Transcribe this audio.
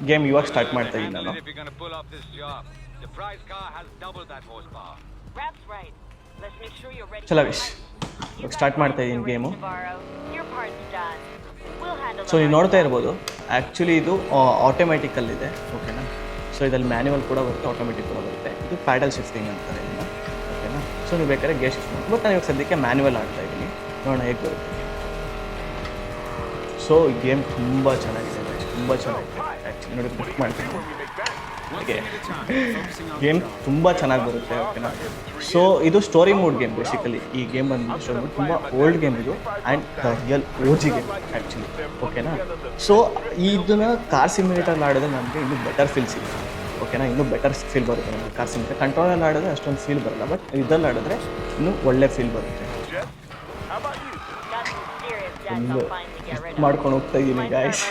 Game ಇವಾಗ start ಮಾಡ್ತಾ ಇದ್ದೀನಿ ನಾನು. ಚಲೋ ವಿಶ್ ಇವಾಗ ಸ್ಟಾರ್ಟ್ ಮಾಡ್ತಾ ಇದ್ದೀನಿ ಗೇಮು. ಸೊ ನೀವು ನೋಡ್ತಾ ಇರ್ಬೋದು, ಆ್ಯಕ್ಚುಲಿ ಇದು ಆಟೋಮ್ಯಾಟಿಕಲ್ಲಿದೆ, ಓಕೆನಾ. ಸೊ ಇದರಲ್ಲಿ ಮ್ಯಾನ್ಯುವಲ್ ಕೂಡ ಬರುತ್ತೆ, ಆಟೋಮೆಟಿಕ್ ಕೂಡ ಬರುತ್ತೆ. ಇದು ಪ್ಯಾಡಲ್ ಶಿಫ್ಟಿಂಗ್ ಅಂತಾರೆ ಇದನ್ನು, ಓಕೆನಾ. ಸೊ ನೀವು ಬೇಕಾದ್ರೆ ಗೇರ್ ಶಿಫ್ಟ್ ಮಾಡಿ, ಬಟ್ ನಾನು ಇವಾಗ ಸದ್ಯಕ್ಕೆ ಮ್ಯಾನ್ಯುವಲ್ ಆಡ್ತಾ ಇದ್ದೀನಿ, ನೋಡೋಣ ಹೇಗೆ ಬರುತ್ತೆ. ಸೊ ಗೇಮ್ ತುಂಬ ಚೆನ್ನಾಗಿದೆ, ತುಂಬ ಚೆನ್ನಾಗಿದೆ ಆ್ಯಕ್ಚುಲಿ. ನೋಡಿ ಬುಕ್ ಮಾಡ್ತೀನಿ ಹಾಗೆ ಗೇಮ್ ತುಂಬ ಚೆನ್ನಾಗಿ ಬರುತ್ತೆ, ಓಕೆನಾ. ಸೊ ಇದು ಸ್ಟೋರಿ ಮೋಡ್ ಗೇಮ್ ಬೇಸಿಕಲಿ. ಈ ಗೇಮ್ ಬಂದು ಸ್ಟೋರಿ ಮೋಡ್, ತುಂಬ ಓಲ್ಡ್ ಗೇಮ್ ಇದು and real OG game actually, ಓಕೆನಾ. ಸೊ ಇದನ್ನು ಕಾರ್ ಸಿಮ್ಯುಲೇಟರ್ ಆಡಿದ್ರೆ ನಮಗೆ ಇನ್ನೂ ಬೆಟರ್ ಫೀಲ್ ಸಿಗುತ್ತೆ, ಓಕೆನಾ. ಇನ್ನೂ ಬೆಟರ್ ಫೀಲ್ ಬರುತ್ತೆ ನಮಗೆ ಕಾರ್ ಸಿಮ್ಯುಲೇಟರ್. ಕಂಟ್ರೋಲಲ್ಲಿ ಆಡಿದ್ರೆ ಅಷ್ಟೊಂದು ಫೀಲ್ ಬರಲ್ಲ, ಬಟ್ ಇದರಲ್ಲಿ ಆಡಿದ್ರೆ ಇನ್ನೂ ಒಳ್ಳೆ ಫೀಲ್ ಬರುತ್ತೆ. ಮಾಡ್ಕೊಂಡು ಹೋಗ್ತಾ ಇದ್ದೀನಿ ಗಾಯ್ಸ್.